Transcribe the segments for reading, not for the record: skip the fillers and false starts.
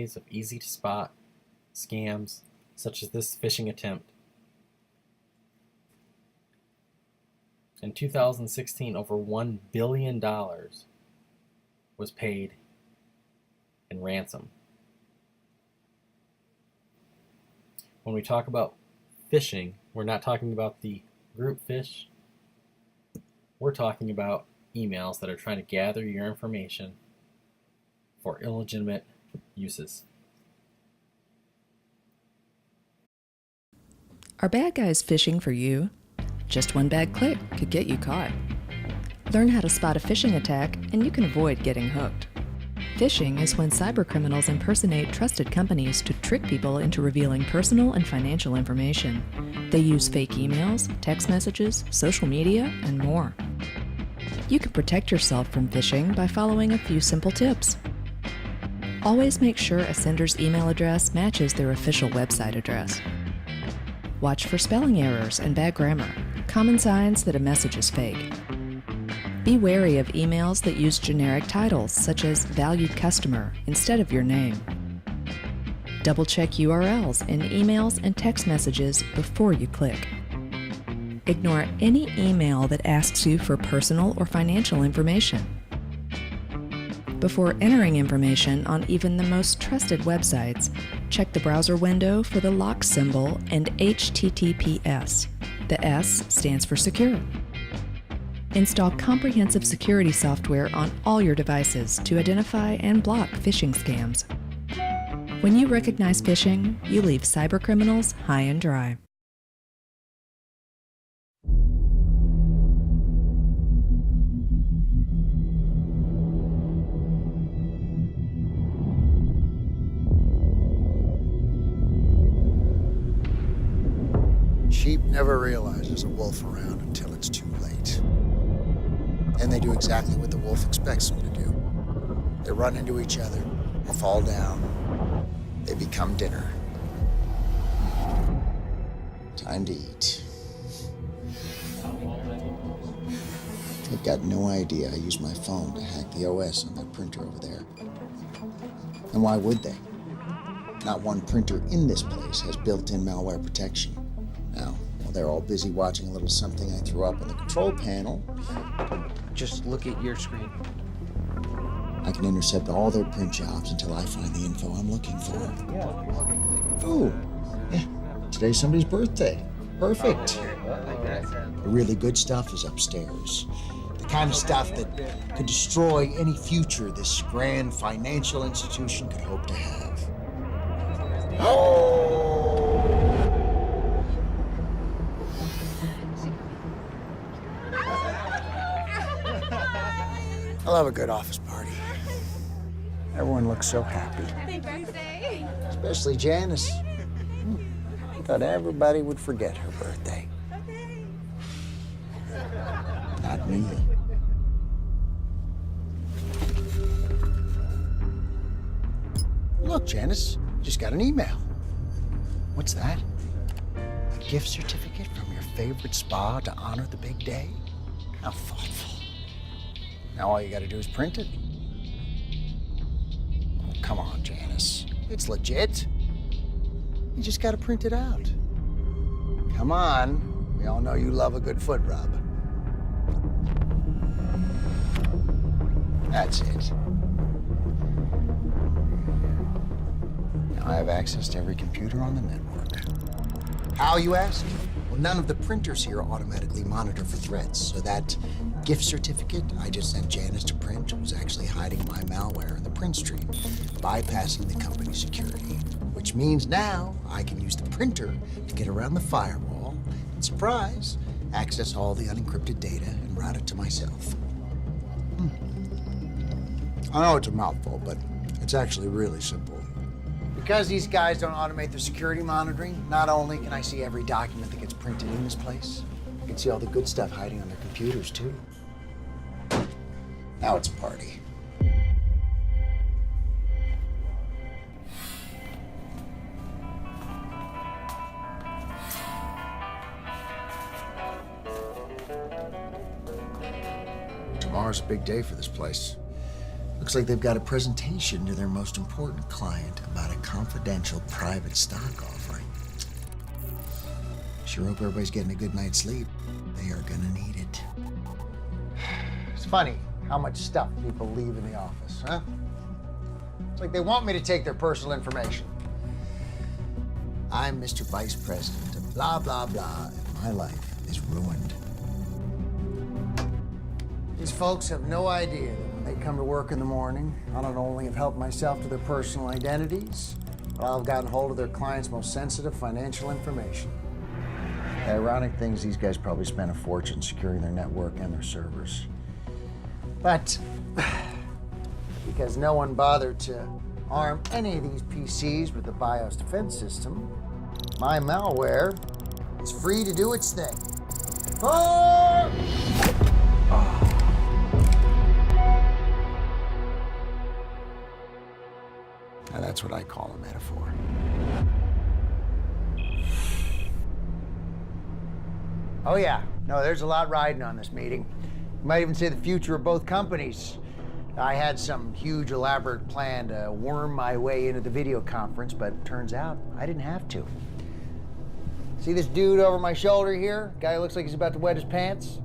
ways of easy-to-spot scams such as this phishing attempt. In 2016, over $1 billion was paid in ransom. When we talk about phishing, we're not talking about the group phish. We're talking about emails that are trying to gather your information for illegitimate uses. Are bad guys phishing for you? Just one bad click could get you caught. Learn how to spot a phishing attack and you can avoid getting hooked. Phishing is when cybercriminals impersonate trusted companies to trick people into revealing personal and financial information. They use fake emails, text messages, social media, and more. You can protect yourself from phishing by following a few simple tips. Always make sure a sender's email address matches their official website address. Watch for spelling errors and bad grammar, common signs that a message is fake. Be wary of emails that use generic titles such as valued customer instead of your name. Double-check URLs in emails and text messages before you click. Ignore any email that asks you for personal or financial information. Before entering information on even the most trusted websites, check the browser window for the lock symbol and HTTPS. The S stands for secure. Install comprehensive security software on all your devices to identify and block phishing scams. When you recognize phishing, you leave cybercriminals high and dry. Sheep never realize there's a wolf around until it's too late. And they do exactly what the wolf expects them to do. They run into each other or fall down. They become dinner. Time to eat. They've got no idea I use my phone to hack the OS on that printer over there. And why would they? Not one printer in this place has built-in malware protection. Now, while they're all busy watching a little something I threw up on the control panel, just look at your screen. I can intercept all their print jobs until I find the info I'm looking for. Ooh, yeah, today's somebody's birthday. Perfect. The really good stuff is upstairs. The kind of stuff that could destroy any future this grand financial institution could hope to have. I love a good office party. Everyone looks so happy. Happy birthday. Especially Janice. I thought everybody would forget her birthday. Not me. Look, Janice, just got an email. What's that? A gift certificate from your favorite spa to honor the big day? How thoughtful. Now all you gotta do is print it. Oh, come on, Janice. It's legit. You just gotta print it out. Come on. We all know you love a good foot rub. That's it. Now I have access to every computer on the network. How, you ask? Well, none of the printers here automatically monitor for threats, so that gift certificate I just sent Janice to print was actually hiding my malware in the print stream, bypassing the company's security. Which means now I can use the printer to get around the firewall and, surprise, access all the unencrypted data and route it to myself. I know it's a mouthful, but it's actually really simple. Because these guys don't automate their security monitoring, not only can I see every document that gets printed in this place, I can see all the good stuff hiding on their computers, too. Now it's a party. Tomorrow's a big day for this place. Looks like they've got a presentation to their most important client about a confidential private stock offering. Sure hope everybody's getting a good night's sleep. They are gonna need it. It's funny how much stuff people leave in the office, huh? It's like they want me to take their personal information. I'm Mr. Vice President of blah, blah, blah, and my life is ruined. These folks have no idea that when they come to work in the morning, I not only have helped myself to their personal identities, but I've gotten hold of their clients' most sensitive financial information. The ironic thing is these guys probably spent a fortune securing their network and their servers. But because no one bothered to arm any of these PCs with the BIOS defense system, my malware is free to do its thing. Oh! Now that's what I call a metaphor. Oh yeah, no, there's a lot riding on this meeting. You might even say the future of both companies. I had some huge elaborate plan to worm my way into the video conference, but turns out I didn't have to. See this dude over my shoulder here? Guy who looks like he's about to wet his pants?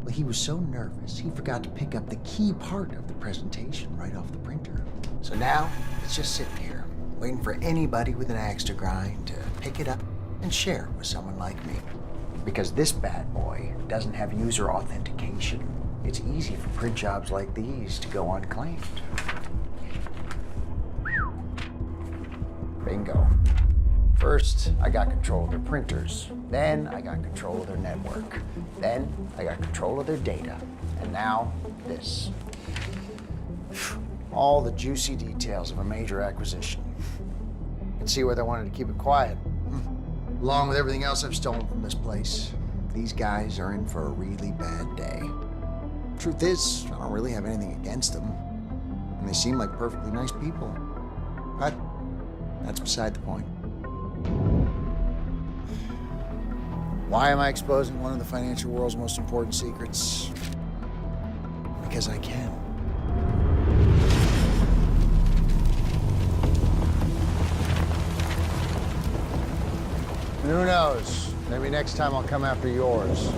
Well, he was so nervous, he forgot to pick up the key part of the presentation right off the printer. So now, it's just sitting here, waiting for anybody with an axe to grind to pick it up and share it with someone like me. Because this bad boy doesn't have user authentication, it's easy for print jobs like these to go unclaimed. Bingo. First, I got control of their printers. Then, I got control of their network. Then, I got control of their data. And now, this. All the juicy details of a major acquisition. You can see where they wanted to keep it quiet. Along with everything else I've stolen from this place, these guys are in for a really bad day. Truth is, I don't really have anything against them. And they seem like perfectly nice people. But that's beside the point. Why am I exposing one of the financial world's most important secrets? Because I can. Who knows? Maybe next time I'll come after yours.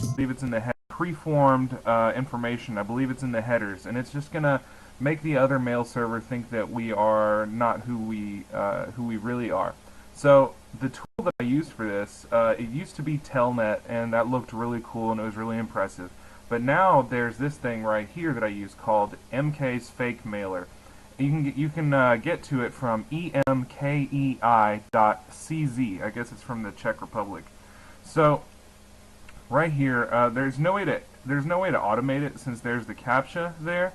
I believe it's in the preformed information. I believe it's in the headers, and it's just gonna make the other mail server think that we are not who we really are. So the tool that I used for this, it used to be Telnet, and that looked really cool and it was really impressive. But now there's this thing right here that I use called MK's Fake Mailer. You can get to it from emkei.cz. I guess it's from the Czech Republic. So right here, there's no way to automate it since there's the CAPTCHA there,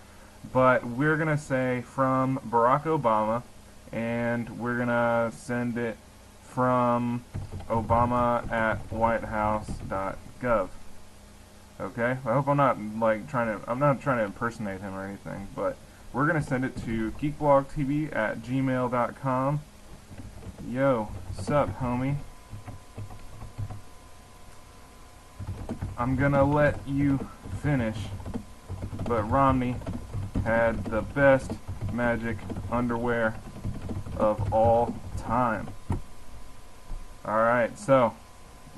but we're gonna say from Barack Obama and we're gonna send it from obama@whitehouse.gov. Okay, I hope I'm not I'm not trying to impersonate him or anything, but we're gonna send it to geekblogtv@gmail.com. Yo, sup, homie? I'm gonna let you finish, but Romney had the best magic underwear of all time. Alright, so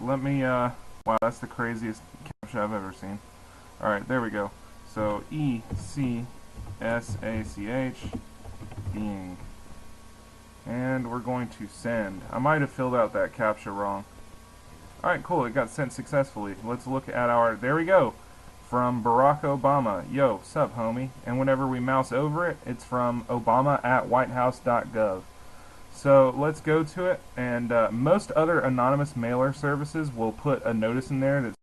let me wow, that's the craziest captcha I've ever seen. Alright, there we go. So ECSACH being, and we're going to send. I might have filled out that captcha wrong. Alright, cool, it got sent successfully. Let's look at our, there we go, from Barack Obama. Yo, sup, homie? And whenever we mouse over it, it's from obama@whitehouse.gov. So let's go to it, and most other anonymous mailer services will put a notice in there that's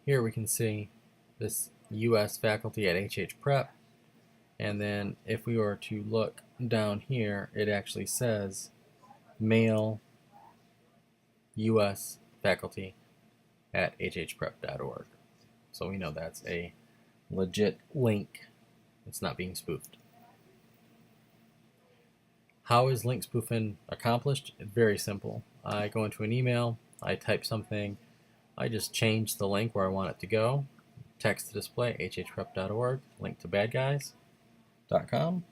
Here we can see this U.S. faculty at HHPrep, and then if we were to look down here, it actually says mail U.S. faculty at hhprep.org. So we know that's a legit link. It's not being spoofed. How is link spoofing accomplished? Very simple. I go into an email, I type something, I just change the link where I want it to go. Text to display, hhprep.org, link to badguys.com.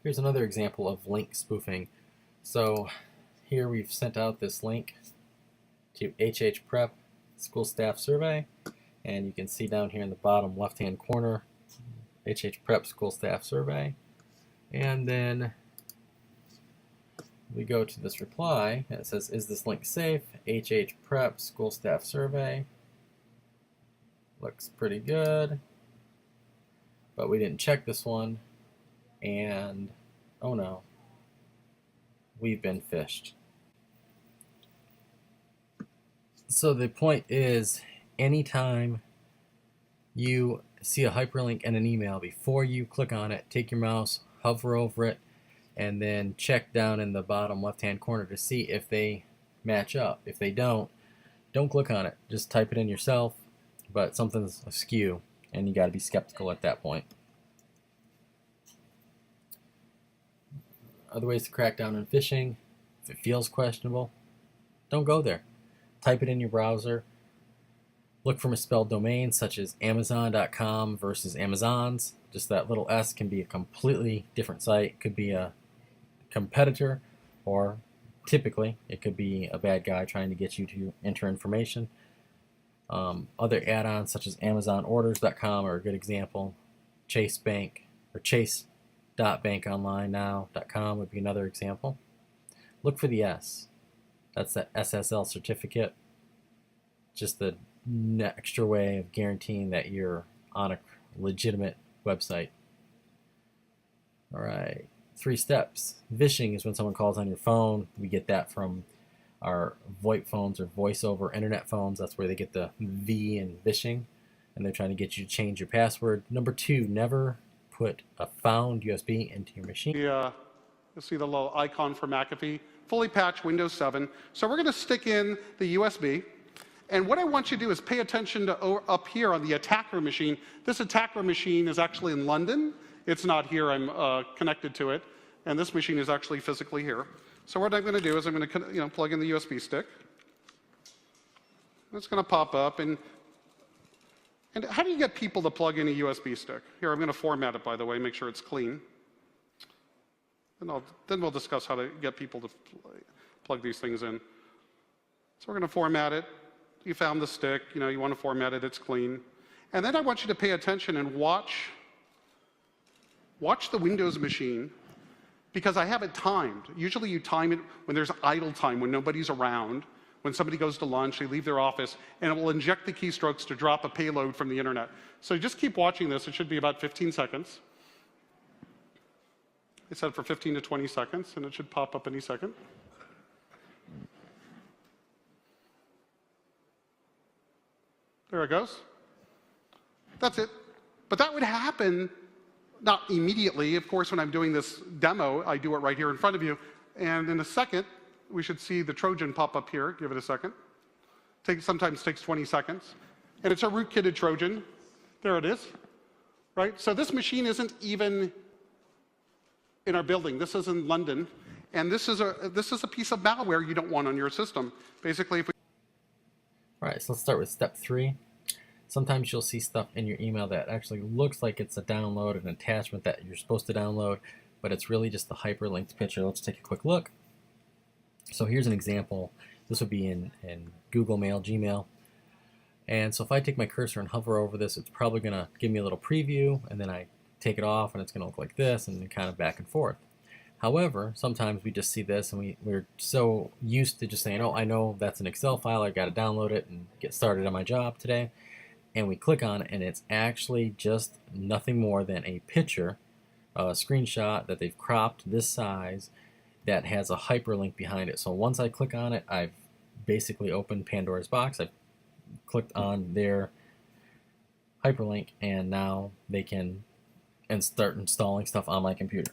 Here's another example of link spoofing. So here we've sent out this link to HHPrep School Staff Survey, and you can see down here in the bottom left hand corner, HHPrep School Staff Survey, and then we go to this reply and it says, is this link safe? HHPrep School Staff Survey. Looks pretty good, but we didn't check this one, and oh no, we've been phished. So the point is, anytime you see a hyperlink in an email, before you click on it, take your mouse, hover over it, and then check down in the bottom left-hand corner to see if they match up. If they don't click on it. Just type it in yourself, but something's askew, and you got to be skeptical at that point. Other ways to crack down on phishing: if it feels questionable, don't go there. Type it in your browser. Look for misspelled domains such as Amazon.com versus Amazon's. Just that little S can be a completely different site. It could be a competitor, or typically it could be a bad guy trying to get you to enter information. Other add-ons such as AmazonOrders.com are a good example. Chase Bank or Chase.bankonlinenow.com would be another example. Look for the S. That's the SSL certificate. Just the extra way of guaranteeing that you're on a legitimate website. All right, 3 steps. Phishing is when someone calls on your phone. We get that from our VoIP phones or voice over internet phones. That's where they get the V in phishing, and they're trying to get you to change your password. Number 2, never put a found USB into your machine. You'll see the little icon for McAfee, fully patched Windows 7. So we're going to stick in the USB. And what I want you to do is pay attention to up here on the attacker machine. This attacker machine is actually in London. It's not here. I'm connected to it. And this machine is actually physically here. So what I'm going to do is I'm going to plug in the USB stick. It's going to pop up. And how do you get people to plug in a USB stick? Here, I'm going to format it, by the way, make sure it's clean. And then we'll discuss how to get people to plug these things in. So we're going to format it. You found the stick, you want to format it, it's clean. And then I want you to pay attention and watch the Windows machine, because I have it timed. Usually you time it when there's idle time, when nobody's around, when somebody goes to lunch, they leave their office, and it will inject the keystrokes to drop a payload from the internet. So just keep watching this. It should be about 15 seconds. I set it for 15 to 20 seconds, and it should pop up any second. There it goes. That's it. But that would happen not immediately. Of course, when I'm doing this demo, I do it right here in front of you. And in a second, we should see the Trojan pop up here. Give it a second. Sometimes takes 20 seconds. And it's a rootkitted Trojan. There it is. Right? So this machine isn't even in our building. This is in London. And this is a piece of malware you don't want on your system. Basically, if we... All right, so let's start with step 3. Sometimes you'll see stuff in your email that actually looks like it's a download, an attachment that you're supposed to download, but it's really just the hyperlinked picture. Let's take a quick look. So here's an example. This would be in Google Mail, Gmail. And so if I take my cursor and hover over this, it's probably going to give me a little preview, and then I take it off, and it's going to look like this, and then kind of back and forth. However, sometimes we just see this, and we're so used to just saying, oh, I know that's an Excel file, I've got to download it and get started on my job today. And we click on it, and it's actually just nothing more than a picture, a screenshot that they've cropped this size that has a hyperlink behind it. So once I click on it, I've basically opened Pandora's box. I've clicked on their hyperlink, and now they can start installing stuff on my computer.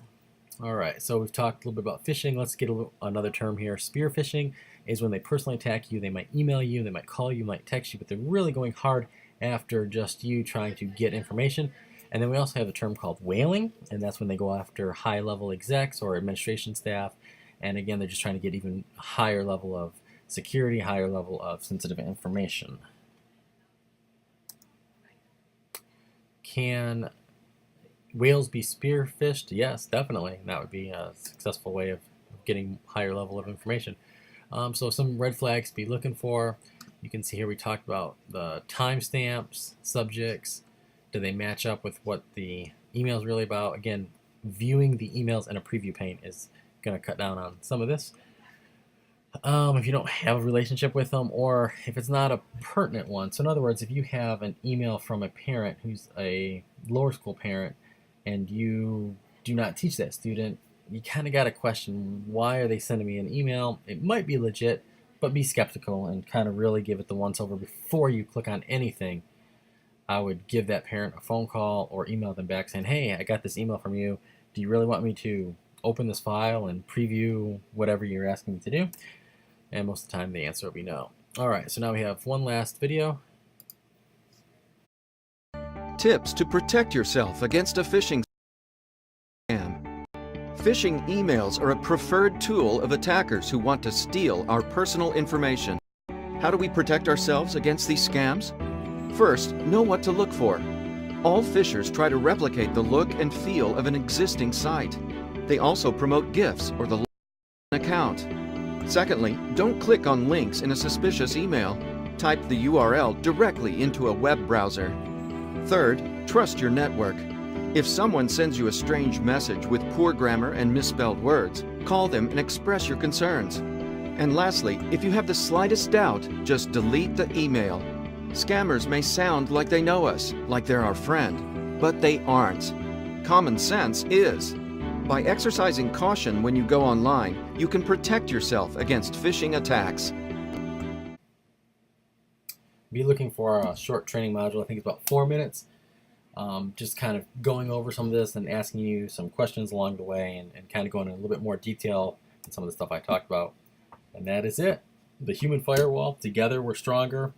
All right, so we've talked a little bit about phishing. Let's get another term here. Spear phishing is when they personally attack you. They might email you, they might call you, might text you, but they're really going hard after just you trying to get information. And then we also have a term called whaling, and that's when they go after high-level execs or administration staff. And again, they're just trying to get even higher level of security, higher level of sensitive information. Can whales be spear phished? Yes, definitely. That would be a successful way of getting higher level of information. So some red flags to be looking for. You can see here we talked about the timestamps, subjects. Do they match up with what the email is really about? Again, viewing the emails in a preview pane is going to cut down on some of this. If you don't have a relationship with them, or if it's not a pertinent one. So in other words, if you have an email from a parent who's a lower school parent and you do not teach that student, you kind of got to question, why are they sending me an email? It might be legit, but be skeptical and kind of really give it the once over before you click on anything. I would give that parent a phone call or email them back saying, hey, I got this email from you. Do you really want me to open this file and preview whatever you're asking me to do? And most of the time the answer will be no. All right, so now we have one last video. Tips to protect yourself against a phishing scam. Phishing emails are a preferred tool of attackers who want to steal our personal information. How do we protect ourselves against these scams? First, know what to look for. All phishers try to replicate the look and feel of an existing site. They also promote gifts or the account. Secondly, don't click on links in a suspicious email. Type the URL directly into a web browser. Third, trust your network. If someone sends you a strange message with poor grammar and misspelled words, call them and express your concerns. And lastly, if you have the slightest doubt, just delete the email. Scammers may sound like they know us, like they're our friend, but they aren't. Common sense is. By exercising caution when you go online, you can protect yourself against phishing attacks. Be looking for a short training module. I think it's about 4 minutes. Just kind of going over some of this and asking you some questions along the way, and kind of going in a little bit more detail on some of the stuff I talked about. And that is it. The human firewall. Together we're stronger.